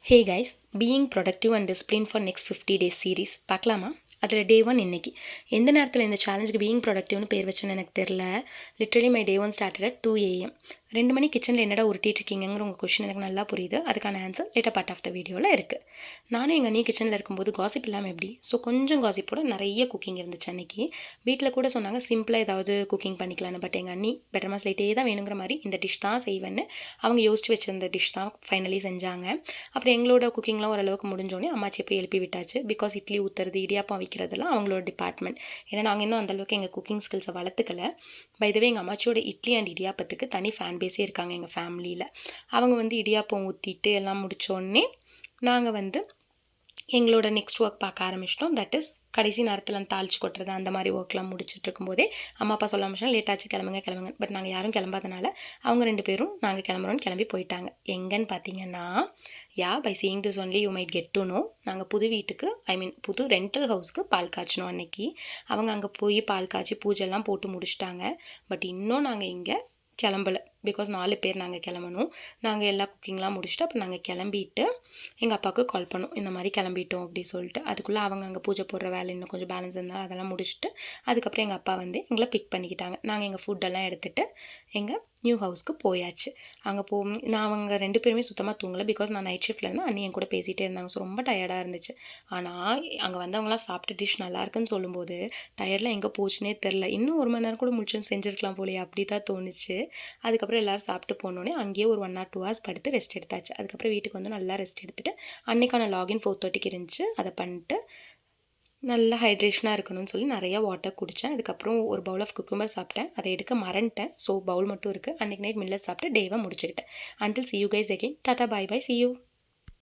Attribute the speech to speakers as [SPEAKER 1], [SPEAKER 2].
[SPEAKER 1] Hey guys, being productive and disciplined for next 50 days series பார்க்கலாமா? அதில் டே 1 இன்னைக்கு எந்த நேரத்தில் இந்த சேலஞ்சுக்கு பீயிங் ப்ரொடக்டிவ்னு பேர் வச்சுன்னு எனக்கு தெரில. Literally my day 1 started at 2 AM. 2 மணி கிச்சனில் என்னடா உருட்டிட்டு இருக்கீங்கிற உங்கள் கொஷின் எனக்கு நல்லா புரியுது. அதுக்கான answer later part of the வீடியோவில் இருக்குது. நானும் எங்கள் அண்ணி கிச்சனில் இருக்கும்போது காசிப் இல்லாமல் எப்படி, ஸோ கொஞ்சம் காசிப்போட நிறைய குக்கிங் இருந்துச்சு அன்றைக்கி. வீட்டில் கூட சொன்னாங்க சிம்பிளாக ஏதாவது குக்கிங் பண்ணிக்கலான்னு. பட் எங்கள் அண்ணி பெட்டர் மசாலைட்டே தான் வேணுங்கிற மாதிரி இந்த டிஷ் தான் செய்வேன்னு அவங்க யோசிச்சு வச்சுருந்த டிஷ் தான் ஃபைனலி செஞ்சாங்க. அப்புறம் எங்களோட குக்கிங்லாம் ஓரளவுக்கு முடிஞ்சோடனே அம்மாச்சி போய் எழுப்பி விட்டாச்சு. பிகாஸ் இட்லி ஊற்றுறது இடியாப்பம் வைக்கிறதுலாம் அவங்களோட டிபார்ட்மெண்ட். ஏன்னா நாங்கள் இன்னும் அந்தளவுக்கு எங்கள் குக்கிங் ஸ்கில்ஸை வளர்த்துக்கல. பை த வே எங்கள் அம்மாச்சியோட இட்லி அண்ட் இடியாப்பத்துக்கு தனி ஃபேன் பேஸே இருக்காங்க எங்கள் ஃபேமிலியில். அவங்க இடியாப்பம் ஊற்றிட்டு எல்லாம் முடித்தோடனே நாங்கள் எங்களோட நெக்ஸ்ட் ஒர்க் பார்க்க ஆரம்பிச்சிட்டோம். தட் இஸ் கடைசி நேரத்தில் தாளிச்சு கொட்டுறது அந்த மாதிரி ஒர்க்லாம் முடிச்சுட்டு இருக்கும்போதே அம்மா அப்பா சொல்ல ஆரம்பிச்சோம், லேட்டாச்சு கிளம்புங்க. பட் நாங்கள் யாரும் கிளம்பாதனால அவங்க 2 பேரும் நாங்கள் கிளம்புறோன்னு கிளம்பி போயிட்டாங்க. எங்கன்னு பார்த்தீங்கன்னா, by seeing this only you might get to know, நாங்கள் புது வீட்டுக்கு புது ரெண்டல் ஹவுஸ்க்கு பால் காய்ச்சினோம் அன்னைக்கு. அவங்க அங்கே போய் பால் காய்ச்சி பூஜைலாம் போட்டு முடிச்சிட்டாங்க. பட் இன்னும் நாங்கள் இங்கே கிளம்பலை. பிகாஸ் 4 பேர் நாங்கள் கிளம்பணும். நாங்கள் எல்லா குக்கிங்லாம் முடிச்சுட்டு அப்புறம் நாங்கள் கிளம்பிட்டு எங்கள் அப்பாவுக்கு கால் பண்ணோம், இந்த மாதிரி கிளம்பிட்டோம் அப்படி சொல்லிட்டு. அதுக்குள்ளே அவங்க அங்கே பூஜை போடுற வேலை இன்னும் கொஞ்சம் பேலன்ஸ் இருந்தாலும் அதெல்லாம் முடிச்சுட்டு அதுக்கப்புறம் எங்கள் அப்பா எங்களை பிக் பண்ணிக்கிட்டாங்க. நாங்கள் எங்கள் ஃபுட்டெல்லாம் எடுத்துகிட்டு எங்கள் நியூ ஹவுஸ்க்கு போயாச்சு. அங்கே நான் அவங்க 2 பேருமே சுத்தமாக தூங்கலை. பிகாஸ் நான் நைட் ஷிஃப்ட்டில் இருந்தால் அண்ணி என் கூட பேசிகிட்டே இருந்தாங்க. ஸோ ரொம்ப டயர்டாக இருந்துச்சு. ஆனால் அங்கே வந்தவங்களாம் சாப்பிட்டு டிஷ் நல்லா இருக்குன்னு சொல்லும்போது டயர்டில் எங்கே போச்சுன்னே தெரில. இன்னும் 1 மணி நேரம் கூட முடிச்சுன்னு செஞ்சுருக்கலாம் போலே அப்படி தான் தோணுச்சு. அதுக்கப்புறம் எல்லோரும் சாப்பிட்டு போனோடனே அங்கேயே ஒரு 1 or 2 hours படுத்து ரெஸ்ட் எடுத்தாச்சு. அதுக்கப்புறம் வீட்டுக்கு நல்லா ரெஸ்ட் எடுத்துகிட்டு அன்றைக்கான லாகின் 4:30க்கு இருந்துச்சு. அதை பண்ணிட்டு நல்லா ஹைட்ரேஷனாக இருக்கணும்னு சொல்லி நிறையா வாட்டர் குடித்தேன். அதுக்கப்புறம் ஒரு பவுல் ஆஃப் குக்கும்பர் சாப்பிட்டேன். அதை எடுக்க மறந்துட்டேன். ஸோ பவுல் மட்டும் இருக்குது. அன்றைக்கி நைட் மில்லட் சாப்பிட்டு டேவை முடிச்சுக்கிட்டேன். Until see you guys again. டாட்டா, bye bye, see you.